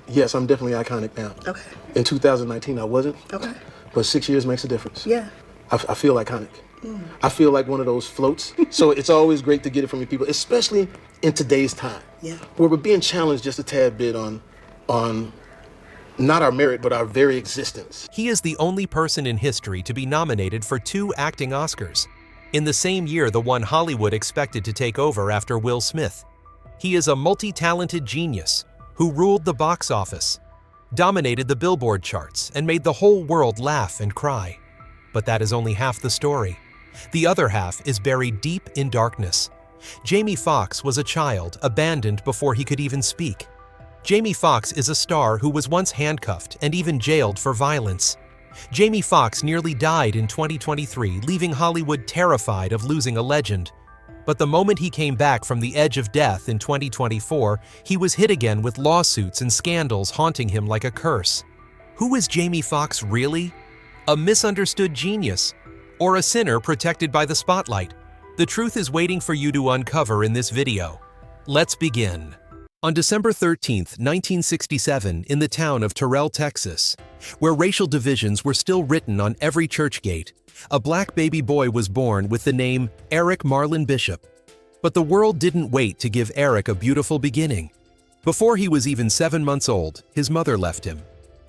Yes, I'm definitely iconic now. Okay. In 2019, I wasn't. Okay. But 6 years makes a difference. Yeah. I feel iconic. I feel like one of those floats. So it's always great to get it from your people, especially in today's time. Yeah. Where we're being challenged just a tad bit on not our merit, but our very existence. He is the only person in history to be nominated for 2 acting Oscars, in the same year the one Hollywood expected to take over after Will Smith. He is a multi-talented genius who ruled the box office, dominated the Billboard charts, and made the whole world laugh and cry. But that is only half the story. The other half is buried deep in darkness. Jamie Foxx was a child abandoned before he could even speak. Jamie Foxx is a star who was once handcuffed and even jailed for violence. Jamie Foxx nearly died in 2023, leaving Hollywood terrified of losing a legend. But the moment he came back from the edge of death in 2024, he was hit again with lawsuits and scandals haunting him like a curse. Who is Jamie Foxx really? A misunderstood genius? Or a sinner protected by the spotlight? The truth is waiting for you to uncover in this video. Let's begin. On December 13, 1967, in the town of Terrell, Texas, where racial divisions were still written on every church gate, a black baby boy was born with the name Eric Marlon Bishop. But the world didn't wait to give Eric a beautiful beginning. Before he was even 7 months old, his mother left him.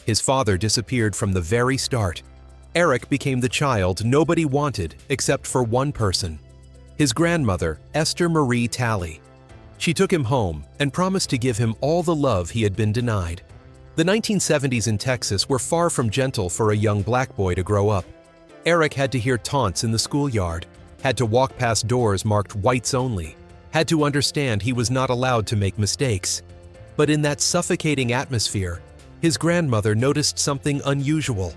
His father disappeared from the very start. Eric became the child nobody wanted except for one person: his grandmother, Esther Marie Talley. She took him home and promised to give him all the love he had been denied. The 1970s in Texas were far from gentle for a young black boy to grow up. Eric had to hear taunts in the schoolyard, had to walk past doors marked whites only, had to understand he was not allowed to make mistakes. But in that suffocating atmosphere, his grandmother noticed something unusual.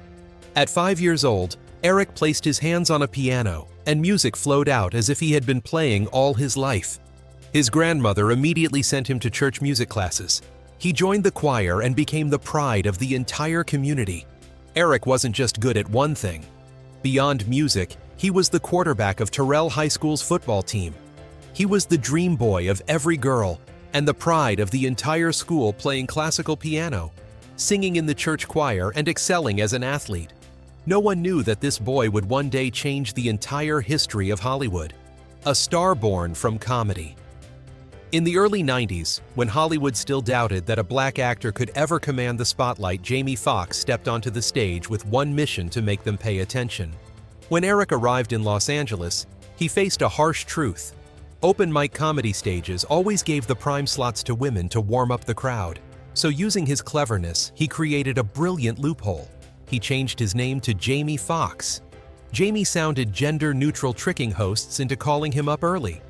At 5 years old, Eric placed his hands on a piano, and music flowed out as if he had been playing all his life. His grandmother immediately sent him to church music classes. He joined the choir and became the pride of the entire community. Eric wasn't just good at one thing. Beyond music, he was the quarterback of Terrell High School's football team. He was the dream boy of every girl and the pride of the entire school, playing classical piano, singing in the church choir, and excelling as an athlete. No one knew that this boy would one day change the entire history of Hollywood. A star born from comedy. In the early 90s, when Hollywood still doubted that a black actor could ever command the spotlight, Jamie Foxx stepped onto the stage with one mission to make them pay attention. When Eric arrived in Los Angeles, he faced a harsh truth. Open mic comedy stages always gave the prime slots to women to warm up the crowd. So using his cleverness, he created a brilliant loophole. He changed his name to Jamie Foxx. Jamie sounded gender-neutral, tricking hosts into calling him up early.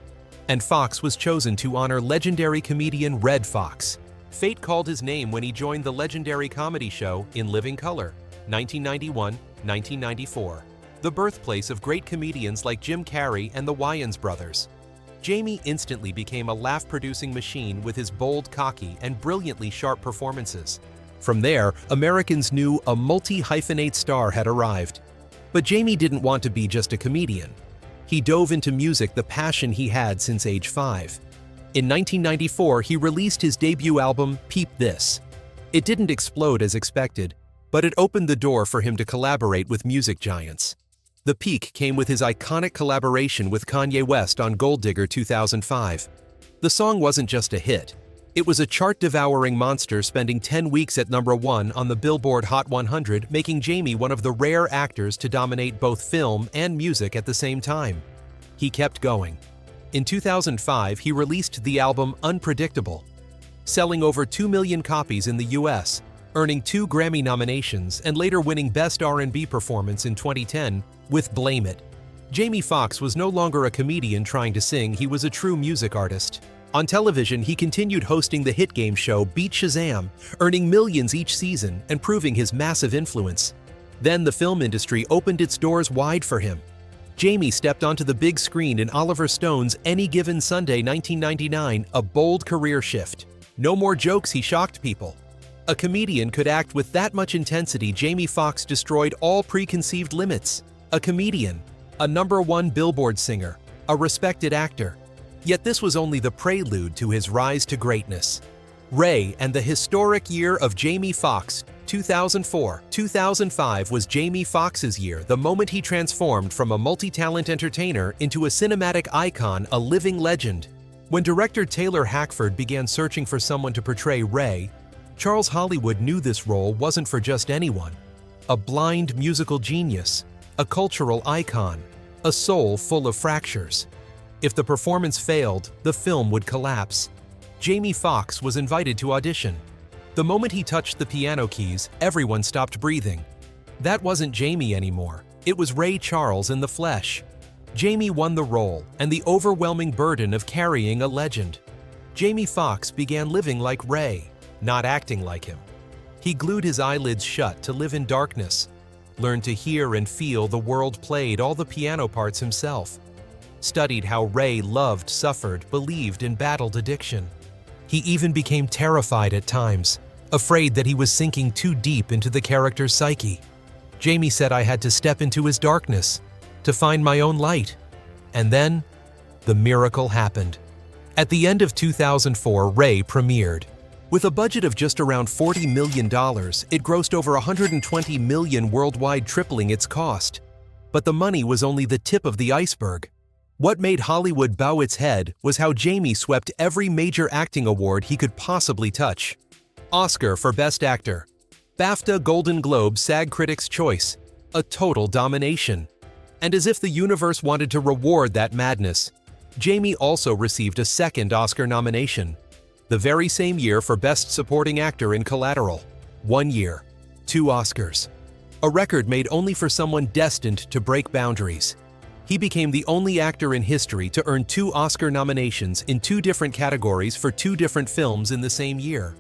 And Fox was chosen to honor legendary comedian Red Fox. Fate called his name when he joined the legendary comedy show In Living Color, 1991-1994, the birthplace of great comedians like Jim Carrey and the Wayans brothers. Jamie instantly became a laugh-producing machine with his bold, cocky, and brilliantly sharp performances. From there, Americans knew a multi-hyphenate star had arrived. But Jamie didn't want to be just a comedian. He dove into music, the passion he had since age 5. In 1994, he released his debut album, Peep This. It didn't explode as expected, but it opened the door for him to collaborate with music giants. The peak came with his iconic collaboration with Kanye West on Gold Digger 2005. The song wasn't just a hit. It was a chart-devouring monster, spending 10 weeks at #1 on the Billboard Hot 100, making Jamie one of the rare actors to dominate both film and music at the same time. He kept going. In 2005, he released the album Unpredictable, selling over 2 million copies in the US, earning 2 Grammy nominations, and later winning Best R&B Performance in 2010 with Blame It. Jamie Foxx was no longer a comedian trying to sing, he was a true music artist. On television, he continued hosting the hit game show Beat Shazam, earning millions each season and proving his massive influence. Then the film industry opened its doors wide for him. Jamie stepped onto the big screen in Oliver Stone's Any Given Sunday 1999, a bold career shift. No more jokes, he shocked people. A comedian could act with that much intensity. Jamie Foxx destroyed all preconceived limits. A comedian, a #1 Billboard singer, a respected actor. Yet this was only the prelude to his rise to greatness. Ray and the historic year of Jamie Foxx. 2004. 2005 was Jamie Foxx's year, the moment he transformed from a multi-talent entertainer into a cinematic icon, a living legend. When director Taylor Hackford began searching for someone to portray Ray, Charles Hollywood knew this role wasn't for just anyone. A blind musical genius, a cultural icon, a soul full of fractures. If the performance failed, the film would collapse. Jamie Foxx was invited to audition. The moment he touched the piano keys, everyone stopped breathing. That wasn't Jamie anymore. It was Ray Charles in the flesh. Jamie won the role and the overwhelming burden of carrying a legend. Jamie Foxx began living like Ray, not acting like him. He glued his eyelids shut to live in darkness, learned to hear and feel the world, played all the piano parts himself, studied how Ray loved, suffered, believed, and battled addiction. He even became terrified at times, afraid that he was sinking too deep into the character's psyche. Jamie said, "I had to step into his darkness to find my own light." And then, the miracle happened. At the end of 2004, Ray premiered. With a budget of just around $40 million, it grossed over $120 million worldwide, tripling its cost. But the money was only the tip of the iceberg. What made Hollywood bow its head was how Jamie swept every major acting award he could possibly touch. Oscar for Best Actor, BAFTA, Golden Globe, SAG Critics' Choice, a total domination. And as if the universe wanted to reward that madness, Jamie also received a second Oscar nomination, the very same year for Best Supporting Actor in Collateral. 1 year, 2 Oscars. A record made only for someone destined to break boundaries. He became the only actor in history to earn 2 Oscar nominations in 2 different categories for 2 different films in the same year.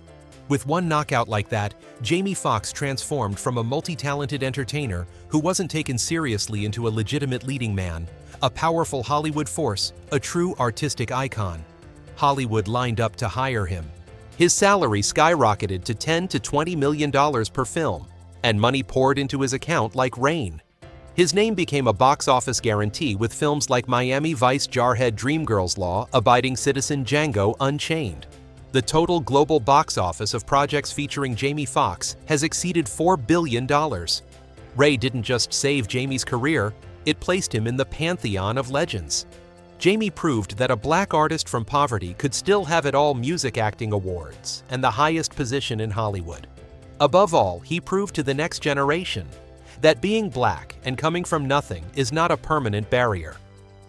With one knockout like that, Jamie Foxx transformed from a multi-talented entertainer who wasn't taken seriously into a legitimate leading man, a powerful Hollywood force, a true artistic icon. Hollywood lined up to hire him. His salary skyrocketed to $10 to $20 million per film, and money poured into his account like rain. His name became a box office guarantee with films like Miami Vice, Jarhead, Dreamgirls Law, Abiding Citizen, Django Unchained. The total global box office of projects featuring Jamie Foxx has exceeded $4 billion. Ray didn't just save Jamie's career, it placed him in the pantheon of legends. Jamie proved that a black artist from poverty could still have it all: music, acting awards, and the highest position in Hollywood. Above all, he proved to the next generation that being black and coming from nothing is not a permanent barrier.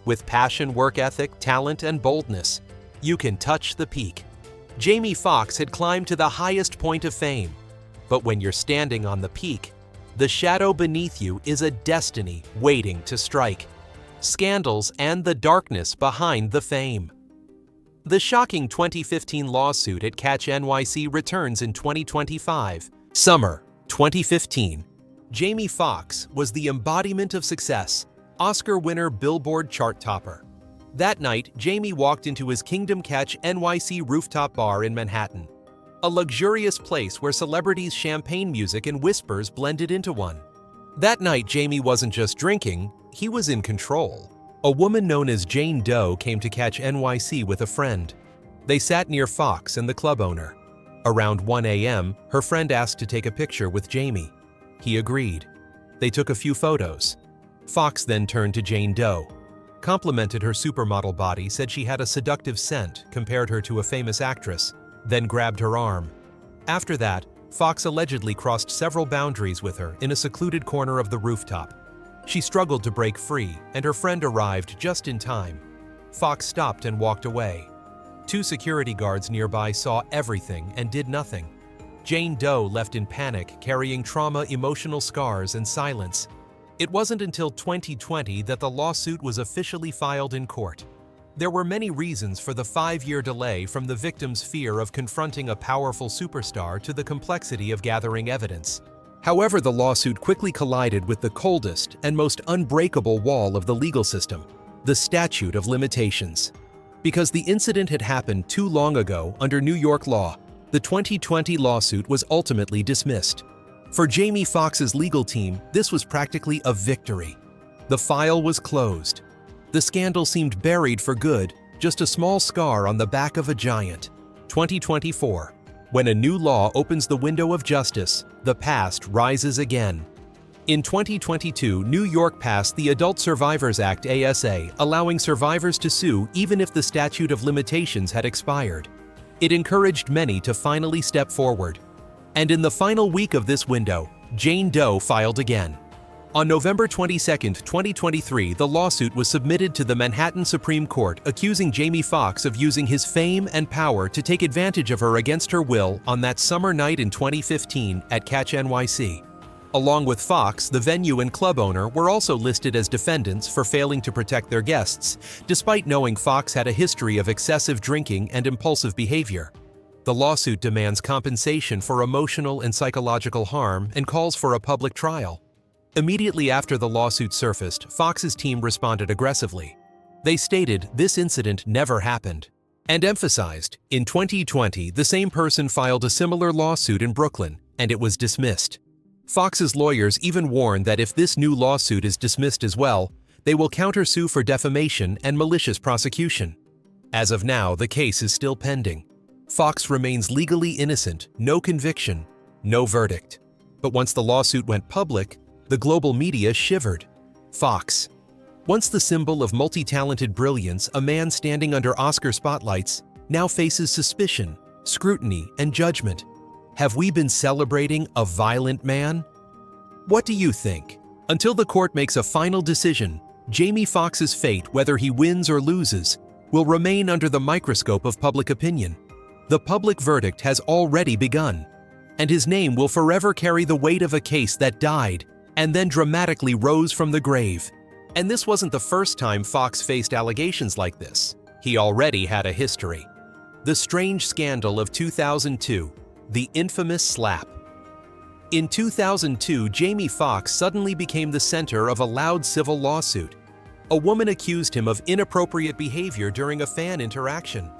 With passion, work ethic, talent, and boldness, you can touch the peak. Jamie Foxx had climbed to the highest point of fame, but when you're standing on the peak, the shadow beneath you is a destiny waiting to strike. Scandals and the darkness behind the fame. The shocking 2015 lawsuit at Catch NYC returns in 2025. Summer 2015. Jamie Foxx was the embodiment of success, Oscar winner, Billboard chart topper. That night, Jamie walked into his Kingdom Catch NYC rooftop bar in Manhattan, a luxurious place where celebrities' champagne music and whispers blended into one. That night, Jamie wasn't just drinking, he was in control. A woman known as Jane Doe came to Catch NYC with a friend. They sat near Foxx and the club owner. Around 1 a.m., her friend asked to take a picture with Jamie. He agreed. They took a few photos. Foxx then turned to Jane Doe, complimented her supermodel body, said she had a seductive scent, compared her to a famous actress, then grabbed her arm. After that, Foxx allegedly crossed several boundaries with her in a secluded corner of the rooftop. She struggled to break free, and her friend arrived just in time. Foxx stopped and walked away. 2 security guards nearby saw everything and did nothing. Jane Doe left in panic, carrying trauma, emotional scars, and silence. It wasn't until 2020 that the lawsuit was officially filed in court. There were many reasons for the 5-year delay, from the victim's fear of confronting a powerful superstar to the complexity of gathering evidence. However, the lawsuit quickly collided with the coldest and most unbreakable wall of the legal system, the statute of limitations. Because the incident had happened too long ago under New York law, the 2020 lawsuit was ultimately dismissed. For Jamie Foxx's legal team, this was practically a victory. The file was closed. The scandal seemed buried for good, just a small scar on the back of a giant. 2024. When a new law opens the window of justice, the past rises again. In 2022, New York passed the Adult Survivors Act (ASA), allowing survivors to sue even if the statute of limitations had expired. It encouraged many to finally step forward. And in the final week of this window, Jane Doe filed again. On November 22, 2023, the lawsuit was submitted to the Manhattan Supreme Court, accusing Jamie Foxx of using his fame and power to take advantage of her against her will on that summer night in 2015 at Catch NYC. Along with Foxx, the venue and club owner were also listed as defendants for failing to protect their guests, despite knowing Foxx had a history of excessive drinking and impulsive behavior. The lawsuit demands compensation for emotional and psychological harm and calls for a public trial. Immediately after the lawsuit surfaced, Foxx's team responded aggressively. They stated this incident never happened, and emphasized, in 2020, the same person filed a similar lawsuit in Brooklyn, and it was dismissed. Foxx's lawyers even warned that if this new lawsuit is dismissed as well, they will countersue for defamation and malicious prosecution. As of now, the case is still pending. Foxx remains legally innocent, no conviction, no verdict. But once the lawsuit went public, the global media shivered. Foxx, once the symbol of multi-talented brilliance, a man standing under Oscar spotlights, now faces suspicion, scrutiny, and judgment. Have we been celebrating a violent man? What do you think? Until the court makes a final decision, Jamie Foxx's fate, whether he wins or loses, will remain under the microscope of public opinion. The public verdict has already begun, and his name will forever carry the weight of a case that died and then dramatically rose from the grave. And this wasn't the first time Foxx faced allegations like this. He already had a history. The strange scandal of 2002, the infamous slap. In 2002, Jamie Foxx suddenly became the center of a loud civil lawsuit. A woman accused him of inappropriate behavior during a fan interaction.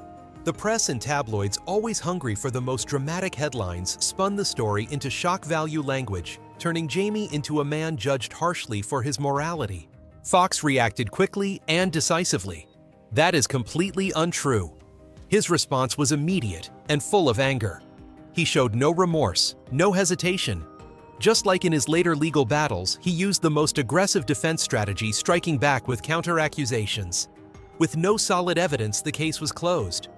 The press and tabloids, always hungry for the most dramatic headlines, spun the story into shock value language, turning Jamie into a man judged harshly for his morality. Foxx reacted quickly and decisively. That is completely untrue. His response was immediate and full of anger. He showed no remorse, no hesitation. Just like in his later legal battles, he used the most aggressive defense strategy, striking back with counter-accusations. With no solid evidence, the case was closed.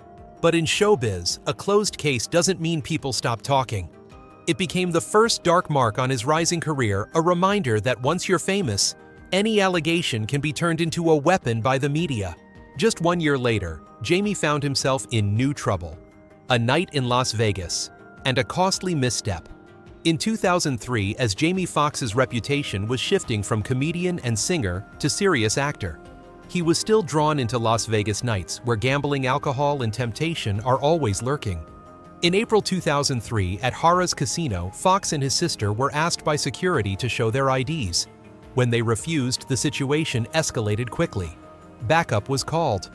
But in showbiz, a closed case doesn't mean people stop talking. It became the first dark mark on his rising career, a reminder that once you're famous, any allegation can be turned into a weapon by the media. Just 1 year later, Jamie found himself in new trouble. A night in Las Vegas, and a costly misstep. In 2003, as Jamie Foxx's reputation was shifting from comedian and singer to serious actor, he was still drawn into Las Vegas nights, where gambling, alcohol, and temptation are always lurking. In April 2003, at Harrah's Casino, Foxx and his sister were asked by security to show their IDs. When they refused, the situation escalated quickly. Backup was called.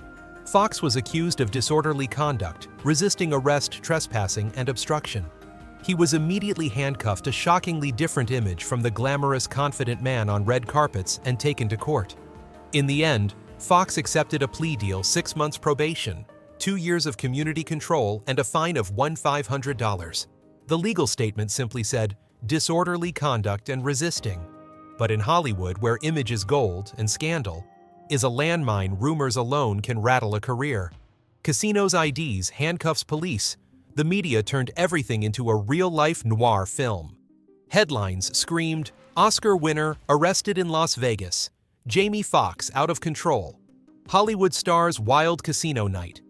Foxx was accused of disorderly conduct, resisting arrest, trespassing, and obstruction. He was immediately handcuffed, a shockingly different image from the glamorous, confident man on red carpets, and taken to court. In the end, Foxx accepted a plea deal: 6 months probation, 2 years of community control, and a fine of $1,500. The legal statement simply said, disorderly conduct and resisting. But in Hollywood, where image is gold and scandal is a landmine, rumors alone can rattle a career. Casinos' IDs, handcuffs police. The media turned everything into a real-life noir film. Headlines screamed, Oscar winner arrested in Las Vegas. Jamie Foxx out of control. Hollywood stars wild casino night.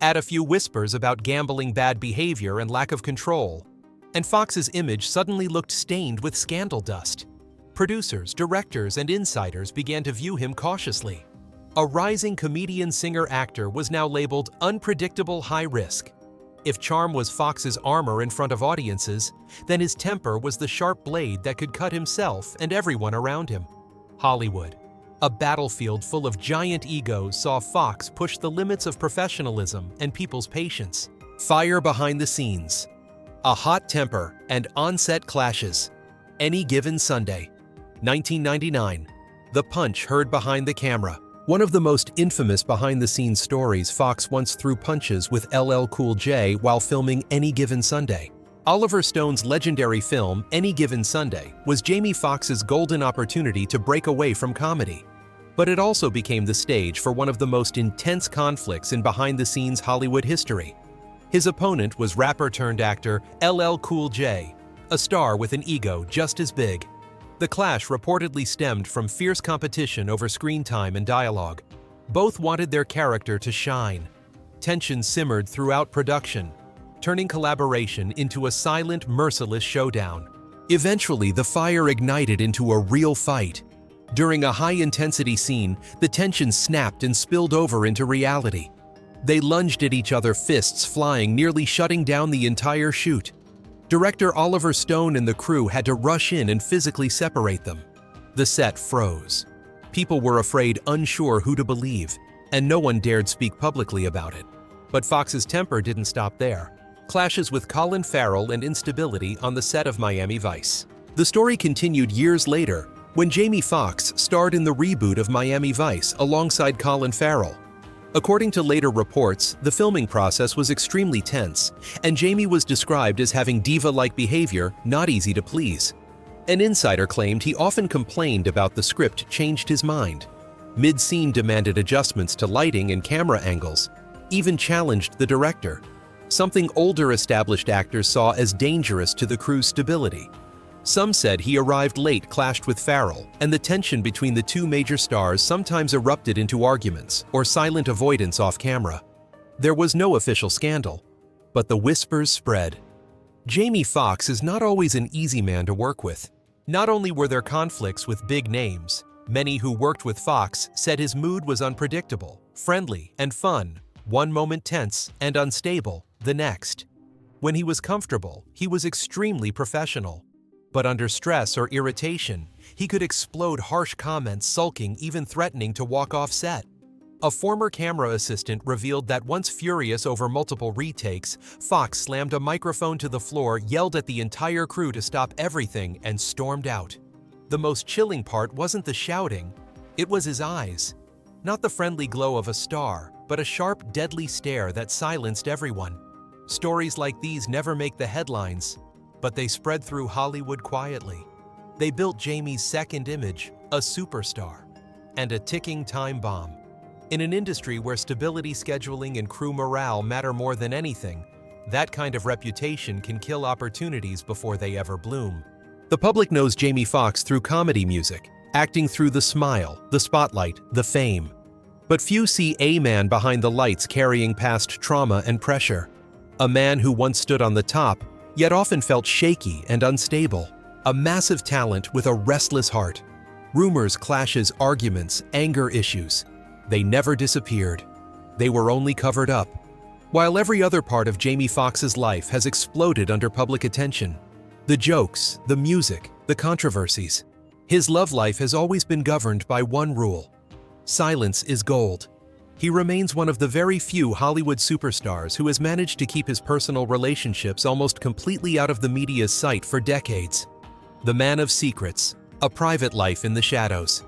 Add a few whispers about gambling, bad behavior, and lack of control, and Foxx's image suddenly looked stained with scandal dust. Producers, directors, and insiders began to view him cautiously. A rising comedian, singer, actor was now labeled unpredictable, high risk. If charm was Foxx's armor in front of audiences, then his temper was the sharp blade that could cut himself and everyone around him. Hollywood, a battlefield full of giant egos, saw Foxx push the limits of professionalism and people's patience. Fire behind the scenes. A hot temper and on-set clashes. Any Given Sunday. 1999. The punch heard behind the camera. One of the most infamous behind-the-scenes stories, Fox once threw punches with LL Cool J while filming Any Given Sunday. Oliver Stone's legendary film, Any Given Sunday, was Jamie Foxx's golden opportunity to break away from comedy. But it also became the stage for one of the most intense conflicts in behind-the-scenes Hollywood history. His opponent was rapper-turned-actor LL Cool J, a star with an ego just as big. The clash reportedly stemmed from fierce competition over screen time and dialogue. Both wanted their character to shine. Tension simmered throughout production, turning collaboration into a silent, merciless showdown. Eventually, the fire ignited into a real fight. During a high-intensity scene, the tension snapped and spilled over into reality. They lunged at each other, fists flying, nearly shutting down the entire shoot. Director Oliver Stone and the crew had to rush in and physically separate them. The set froze. People were afraid, unsure who to believe, and no one dared speak publicly about it. But Fox's temper didn't stop there. Clashes with Colin Farrell and instability on the set of Miami Vice. The story continued years later when Jamie Foxx starred in the reboot of Miami Vice alongside Colin Farrell. According to later reports, the filming process was extremely tense, and Jamie was described as having diva-like behavior, not easy to please. An insider claimed he often complained about the script changed his mind. Mid-scene demanded adjustments to lighting and camera angles, even challenged the director, something older established actors saw as dangerous to the crew's stability. Some said he arrived late, clashed with Farrell, and the tension between the two major stars sometimes erupted into arguments or silent avoidance off camera. There was no official scandal, but the whispers spread. Jamie Foxx is not always an easy man to work with. Not only were there conflicts with big names, many who worked with Foxx said his mood was unpredictable, friendly, and fun, one moment tense and unstable the next. When he was comfortable, he was extremely professional. But under stress or irritation, he could explode harsh comments, sulking, even threatening to walk off set. A former camera assistant revealed that once furious over multiple retakes, Foxx slammed a microphone to the floor, yelled at the entire crew to stop everything, and stormed out. The most chilling part wasn't the shouting, it was his eyes. Not the friendly glow of a star, but a sharp, deadly stare that silenced everyone. Stories like these never make the headlines, but they spread through Hollywood quietly. They built Jamie's second image, a superstar, and a ticking time bomb. In an industry where stability, scheduling, and crew morale matter more than anything, that kind of reputation can kill opportunities before they ever bloom. The public knows Jamie Foxx through comedy music, acting through the smile, the spotlight, the fame. But few see a man behind the lights carrying past trauma and pressure. A man who once stood on the top, yet often felt shaky and unstable. A massive talent with a restless heart. Rumors, clashes, arguments, anger issues. They never disappeared. They were only covered up. While every other part of Jamie Foxx's life has exploded under public attention. The jokes, the music, the controversies. His love life has always been governed by one rule. Silence is gold. He remains one of the very few Hollywood superstars who has managed to keep his personal relationships almost completely out of the media's sight for decades. The man of secrets, a private life in the shadows.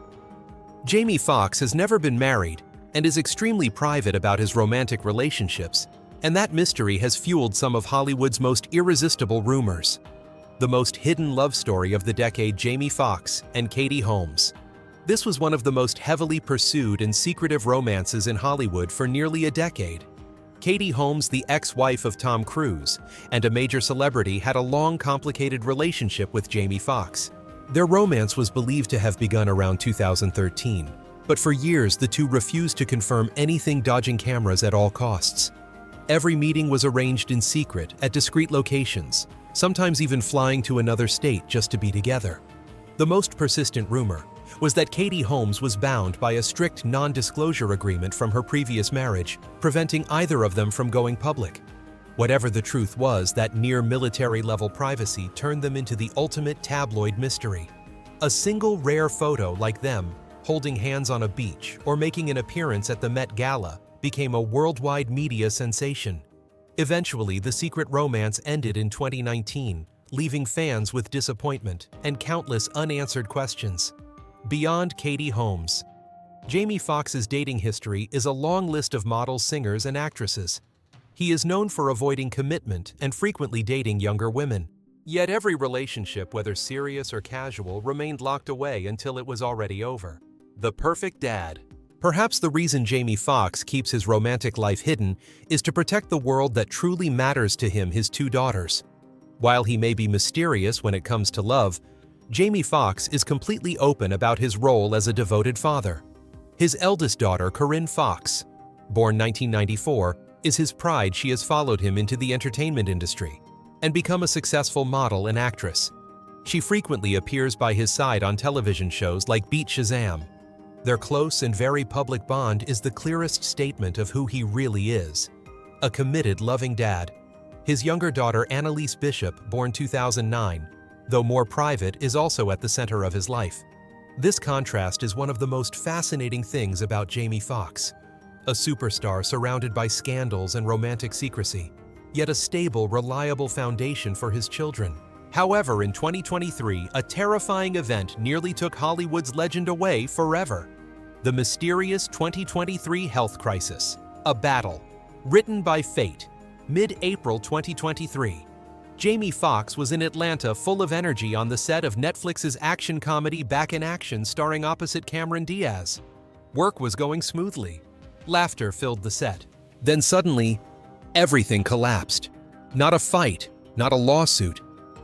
Jamie Foxx has never been married and is extremely private about his romantic relationships, and that mystery has fueled some of Hollywood's most irresistible rumors. The most hidden love story of the decade, Jamie Foxx and Katie Holmes. This was one of the most heavily pursued and secretive romances in Hollywood for nearly a decade. Katie Holmes, the ex-wife of Tom Cruise and a major celebrity, had a long, complicated relationship with Jamie Foxx. Their romance was believed to have begun around 2013, but for years the two refused to confirm anything, dodging cameras at all costs. Every meeting was arranged in secret at discreet locations, sometimes even flying to another state just to be together. The most persistent rumor was that Katie Holmes was bound by a strict non-disclosure agreement from her previous marriage, preventing either of them from going public. Whatever the truth was, that near military-level privacy turned them into the ultimate tabloid mystery. A single rare photo like them, holding hands on a beach or making an appearance at the Met Gala, became a worldwide media sensation. Eventually, the secret romance ended in 2019, leaving fans with disappointment and countless unanswered questions. Beyond Katie Holmes. Jamie Foxx's dating history is a long list of models, singers, and actresses. He is known for avoiding commitment and frequently dating younger women. Yet every relationship, whether serious or casual, remained locked away until it was already over. The perfect dad. Perhaps the reason Jamie Foxx keeps his romantic life hidden is to protect the world that truly matters to him, his 2 daughters. While he may be mysterious when it comes to love, Jamie Foxx is completely open about his role as a devoted father. His eldest daughter, Corinne Foxx, born 1994, is his pride. She has followed him into the entertainment industry and become a successful model and actress. She frequently appears by his side on television shows like Beat Shazam. Their close and very public bond is the clearest statement of who he really is. A committed, loving dad. His younger daughter, Annalise Bishop, born 2009, though more private, is also at the center of his life. This contrast is one of the most fascinating things about Jamie Foxx. A superstar surrounded by scandals and romantic secrecy, yet a stable, reliable foundation for his children. However, in 2023, a terrifying event nearly took Hollywood's legend away forever. The mysterious 2023 health crisis. A battle. Written by fate. Mid-April 2023. Jamie Foxx was in Atlanta full of energy on the set of Netflix's action comedy Back in Action starring opposite Cameron Diaz. Work was going smoothly. Laughter filled the set. Then suddenly, everything collapsed. Not a fight, not a lawsuit,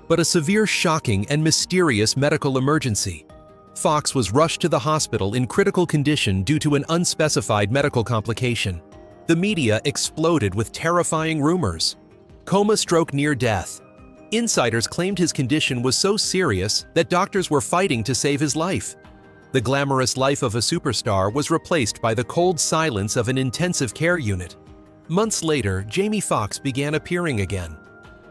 but a severe, shocking, and mysterious medical emergency. Foxx was rushed to the hospital in critical condition due to an unspecified medical complication. The media exploded with terrifying rumors. Coma, stroke, near death. Insiders claimed his condition was so serious that doctors were fighting to save his life. The glamorous life of a superstar was replaced by the cold silence of an intensive care unit. Months later, Jamie Foxx began appearing again.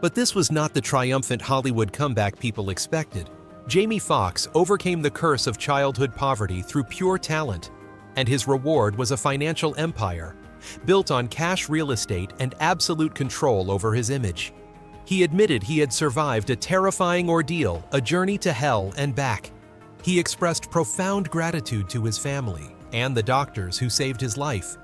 But this was not the triumphant Hollywood comeback people expected. Jamie Foxx overcame the curse of childhood poverty through pure talent, and his reward was a financial empire, built on cash, real estate, and absolute control over his image. He admitted he had survived a terrifying ordeal, a journey to hell and back. He expressed profound gratitude to his family and the doctors who saved his life.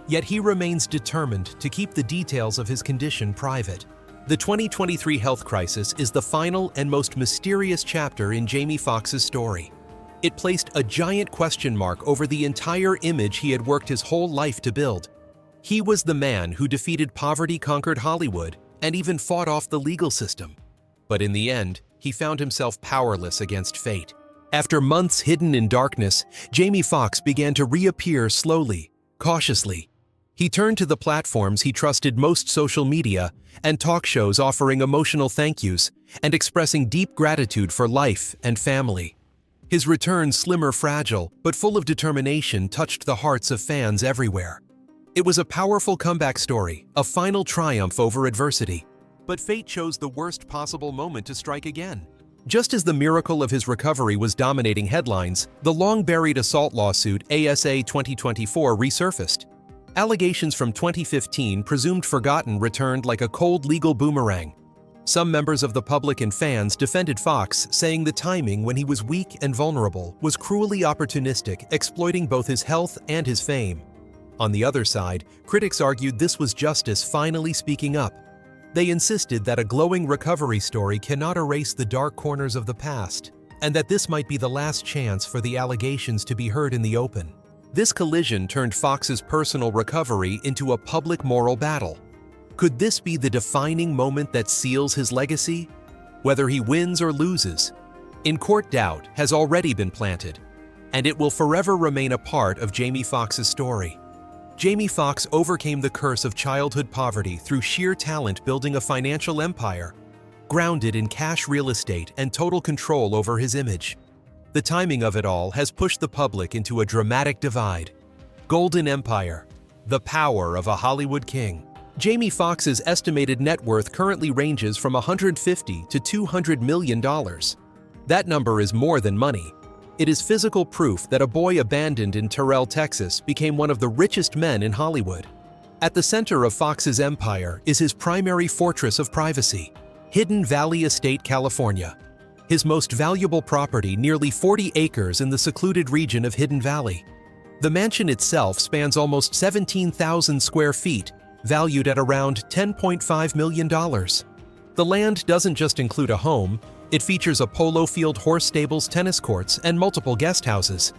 Yet he remains determined to keep the details of his condition private. The 2023 health crisis is the final and most mysterious chapter in Jamie Foxx's story. It placed a giant question mark over the entire image he had worked his whole life to build. He was the man who defeated poverty, conquered Hollywood, and even fought off the legal system. But in the end, he found himself powerless against fate. After months hidden in darkness, Jamie Foxx began to reappear slowly, cautiously. He turned to the platforms he trusted most, social media and talk shows, offering emotional thank yous and expressing deep gratitude for life and family. His return, slimmer, fragile, but full of determination, touched the hearts of fans everywhere. It was a powerful comeback story, a final triumph over adversity. But fate chose the worst possible moment to strike again. Just as the miracle of his recovery was dominating headlines, the long-buried assault lawsuit ASA 2024 resurfaced. Allegations from 2015, presumed forgotten, returned like a cold legal boomerang. Some members of the public and fans defended Foxx, saying the timing, when he was weak and vulnerable, was cruelly opportunistic, exploiting both his health and his fame. On the other side, critics argued this was justice finally speaking up. They insisted that a glowing recovery story cannot erase the dark corners of the past, and that this might be the last chance for the allegations to be heard in the open. This collision turned Foxx's personal recovery into a public moral battle. Could this be the defining moment that seals his legacy? Whether he wins or loses, in court, doubt has already been planted, and it will forever remain a part of Jamie Foxx's story. Jamie Foxx overcame the curse of childhood poverty through sheer talent, building a financial empire, grounded in cash, real estate, and total control over his image. The timing of it all has pushed the public into a dramatic divide. Golden Empire, the power of a Hollywood king. Jamie Foxx's estimated net worth currently ranges from $150 to $200 million. That number is more than money. It is physical proof that a boy abandoned in Terrell, Texas, became one of the richest men in Hollywood. At the center of Foxx's empire is his primary fortress of privacy, Hidden Valley Estate, California. His most valuable property, nearly 40 acres in the secluded region of Hidden Valley. The mansion itself spans almost 17,000 square feet, valued at around $10.5 million. The land doesn't just include a home, it features a polo field, horse stables, tennis courts, and multiple guest houses.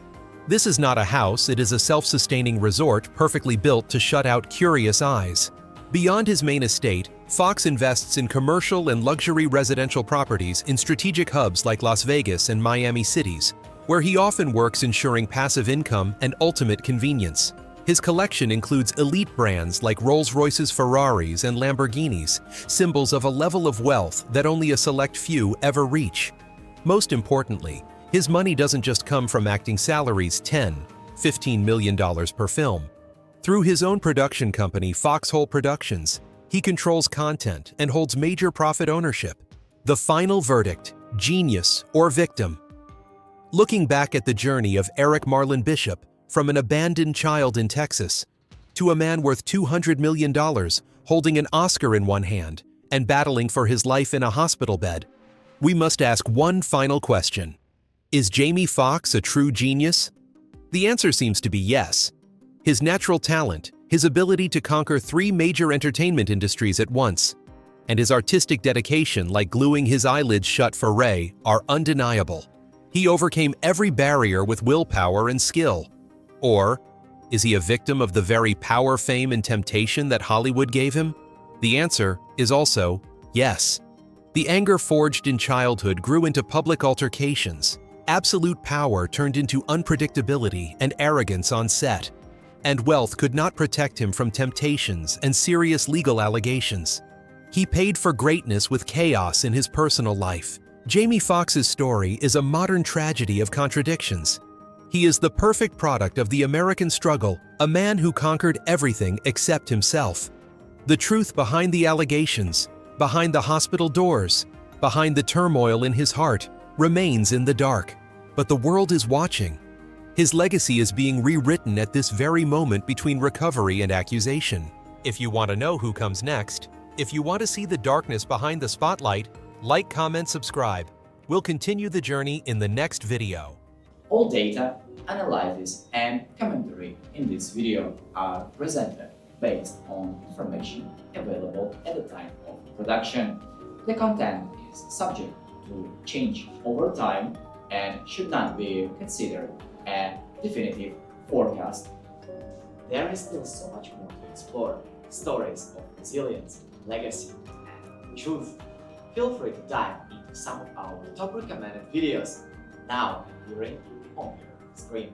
This is not a house, it is a self-sustaining resort perfectly built to shut out curious eyes. Beyond his main estate, Foxx invests in commercial and luxury residential properties in strategic hubs like Las Vegas and Miami cities, where he often works ensuring passive income and ultimate convenience. His collection includes elite brands like Rolls-Royces, Ferraris, and Lamborghinis, symbols of a level of wealth that only a select few ever reach. Most importantly, his money doesn't just come from acting salaries $10, $15 million per film. Through his own production company, Foxhole Productions, he controls content and holds major profit ownership. The final verdict: genius or victim? Looking back at the journey of Eric Marlon Bishop, from an abandoned child in Texas to a man worth $200 million, holding an Oscar in one hand and battling for his life in a hospital bed, we must ask one final question. Is Jamie Foxx a true genius? The answer seems to be yes. His natural talent, his ability to conquer 3 major entertainment industries at once, and his artistic dedication, like gluing his eyelids shut for Ray, are undeniable. He overcame every barrier with willpower and skill. Or, is he a victim of the very power, fame, and temptation that Hollywood gave him? The answer is also yes. The anger forged in childhood grew into public altercations. Absolute power turned into unpredictability and arrogance on set. And wealth could not protect him from temptations and serious legal allegations. He paid for greatness with chaos in his personal life. Jamie Foxx's story is a modern tragedy of contradictions. He is the perfect product of the American struggle, a man who conquered everything except himself. The truth behind the allegations, behind the hospital doors, behind the turmoil in his heart, remains in the dark. But the world is watching. His legacy is being rewritten at this very moment between recovery and accusation. If you want to know who comes next, if you want to see the darkness behind the spotlight, like, comment, subscribe. We'll continue the journey in the next video. All data, analysis, and commentary in this video are presented based on information available at the time of production. The content is subject to change over time and should not be considered a definitive forecast. There is still so much more to explore: stories of resilience, legacy, and truth. Feel free to dive into some of our top recommended videos now appearing on your screen.